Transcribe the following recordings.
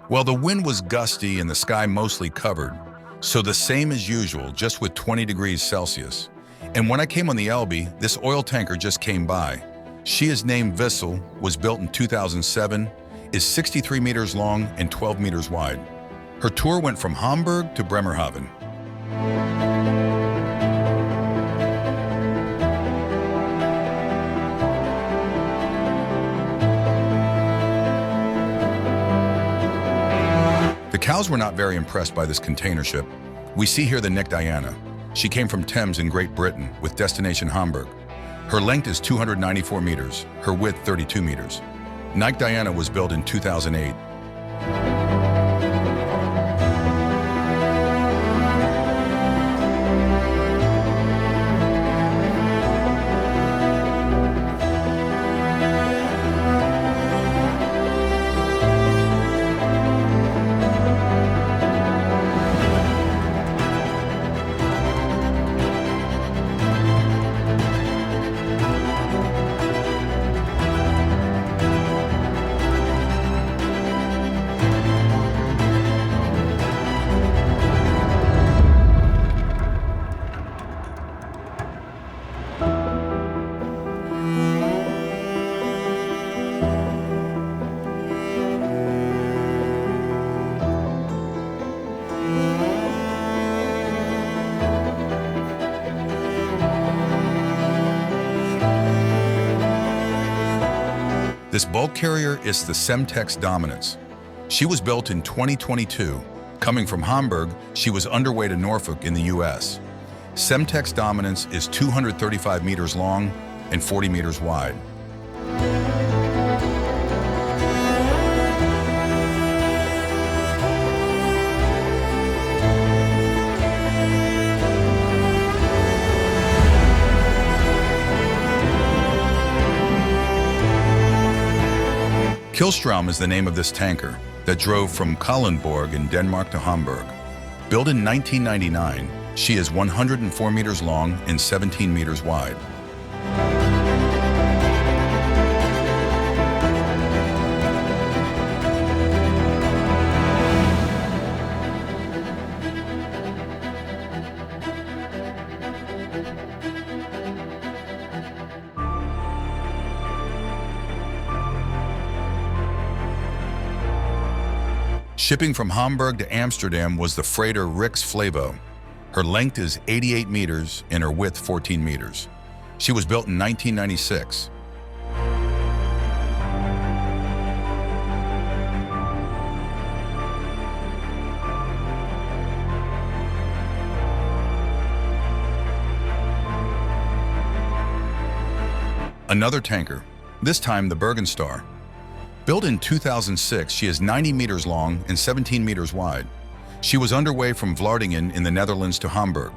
Well, the wind was gusty and the sky mostly covered, so the same as usual, just with 20 degrees Celsius. And when I came on the Elbe, this oil tanker just came by. She is named Vissel, was built in 2007, is 63 meters long and 12 meters wide. Her tour went from Hamburg to Bremerhaven. The cows were not very impressed by this container ship. We see here the Nick Diana. She came from Thames in Great Britain with destination Hamburg. Her length is 294 meters, her width 32 meters. Nick Diana was built in 2008. This bulk carrier is the Cemtex Dominance. She was built in 2022. Coming from Hamburg, she was underway to Norfolk in the US. Cemtex Dominance is 235 meters long and 40 meters wide. Kilstraum is the name of this tanker that drove from Kalundborg in Denmark to Hamburg. Built in 1999, she is 104 meters long and 17 meters wide. Shipping from Hamburg to Amsterdam was the freighter Flevo. Her length is 88 meters and her width 14 meters. She was built in 1996. Another tanker, this time the Bergen Star. Built in 2006, she is 90 meters long and 17 meters wide. She was underway from Vlaardingen in the Netherlands to Hamburg.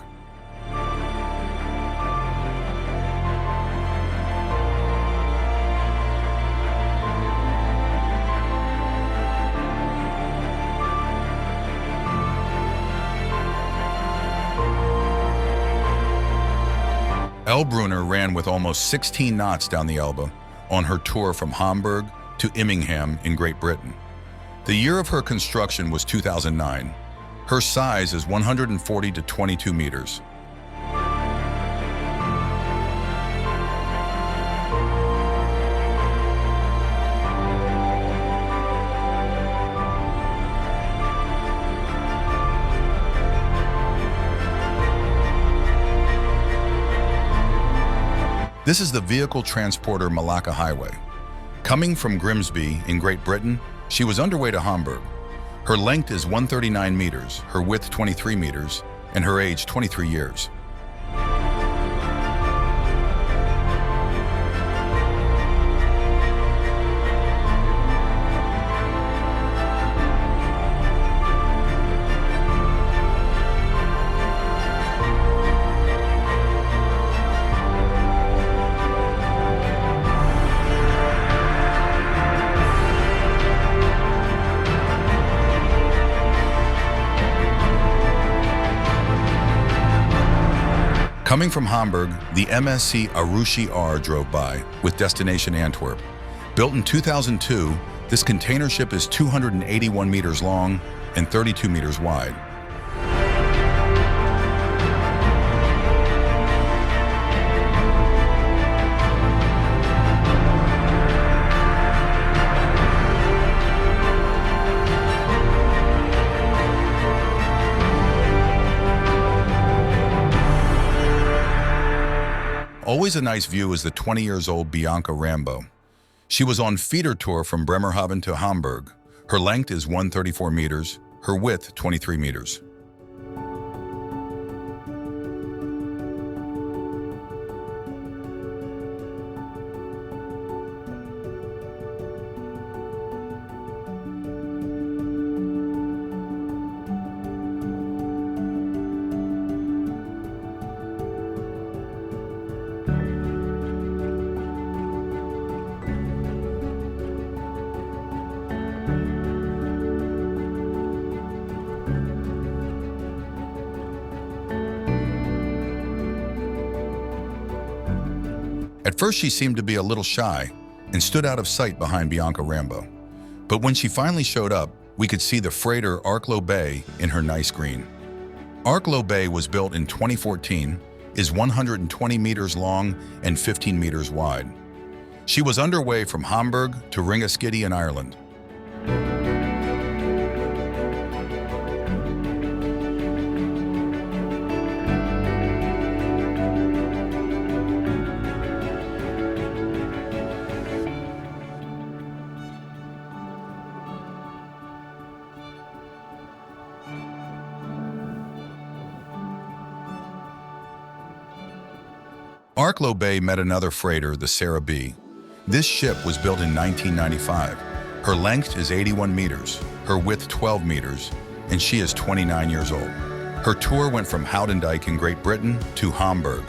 Elbrunner ran with almost 16 knots down the Elbe on her tour from Hamburg to Immingham in Great Britain. The year of her construction was 2009. Her size is 140 to 22 meters. This is the vehicle transporter Malacca Highway. Coming from Grimsby in Great Britain, she was underway to Hamburg. Her length is 139 meters, her width 23 meters, and her age 23 years. Coming from Hamburg, the MSC Arushi R drove by with destination Antwerp. Built in 2002, This container ship is 281 meters long and 32 meters wide. Always a nice view is the 20 years old Bianca Rambow. She was on feeder tour from Bremerhaven to Hamburg. Her length is 134 meters, her width 23 meters. At first, she seemed to be a little shy and stood out of sight behind Bianca Rambow. But when she finally showed up, we could see the freighter Arklow Bay in her nice green. Arklow Bay was built in 2014, is 120 meters long and 15 meters wide. She was underway from Hamburg to Ringaskiddy in Ireland. Arklow Bay met another freighter, the Sarah B. This ship was built in 1995. Her length is 81 meters, her width 12 meters, and she is 29 years old. Her tour went from Houdendijk in Great Britain to Hamburg.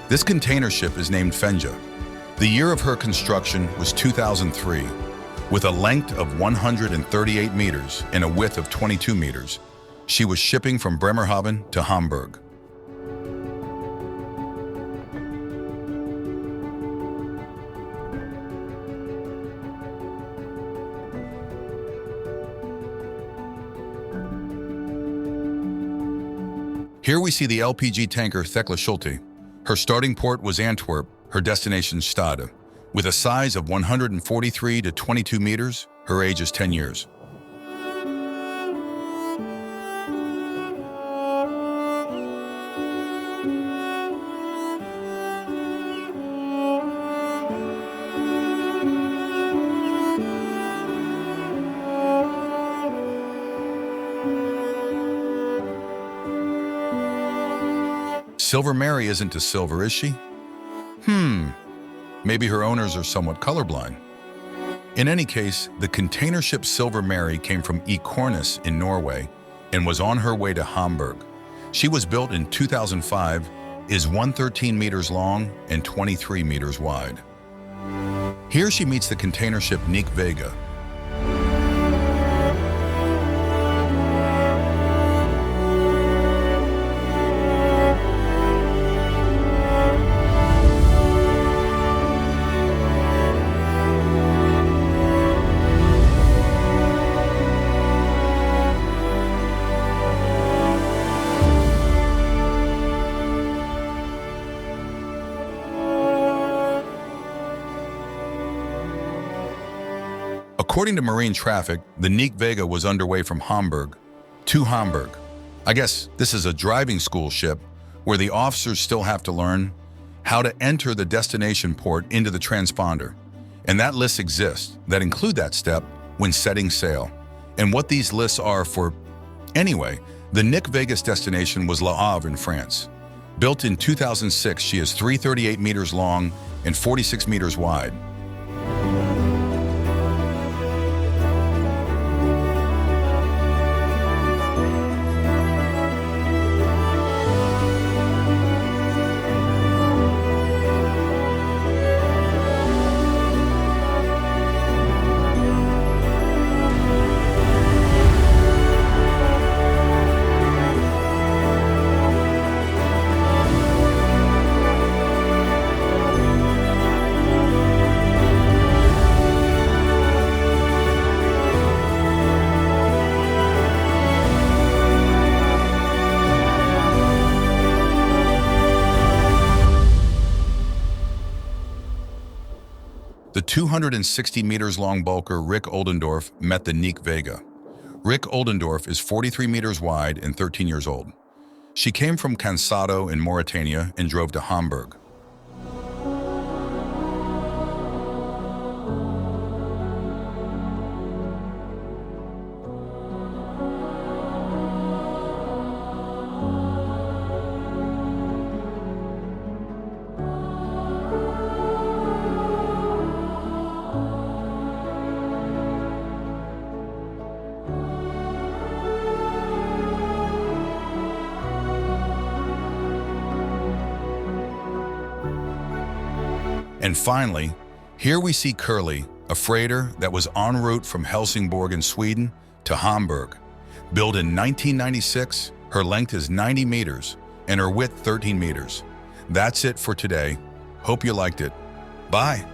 This container ship is named Fenja. The year of her construction was 2003, with a length of 138 meters and a width of 22 meters. She was shipping from Bremerhaven to Hamburg. Here we see the LPG tanker Thekla Schulte. Her starting port was Antwerp, her destination Stade. With a size of 143 to 22 meters, her age is 10 years. Silver Mary isn't a silver, is she? Maybe her owners are somewhat colorblind. In any case, the container ship Silver Mary came from Ekornes in Norway and was on her way to Hamburg. She was built in 2005, is 113 meters long and 23 meters wide. Here she meets the container ship Nick Vega. According to marine traffic, the Nick Vega was underway from Hamburg to Hamburg. I guess this is a driving school ship where the officers still have to learn how to enter the destination port into the transponder. And that list exists that include that step when setting sail. And what these lists are for. Anyway, the Nick Vega's destination was Le Havre in France. Built in 2006, she is 338 meters long and 46 meters wide. 260 meters long bulker Rick Oldendorf met the Nick Vega. Rick Oldendorf is 43 meters wide and 13 years old. She came from Cansado in Mauritania and drove to Hamburg. And finally, here we see Curly, a freighter that was en route from Helsingborg in Sweden to Hamburg. Built in 1996, her length is 90 meters and her width 13 meters. That's it for today. Hope you liked it. Bye.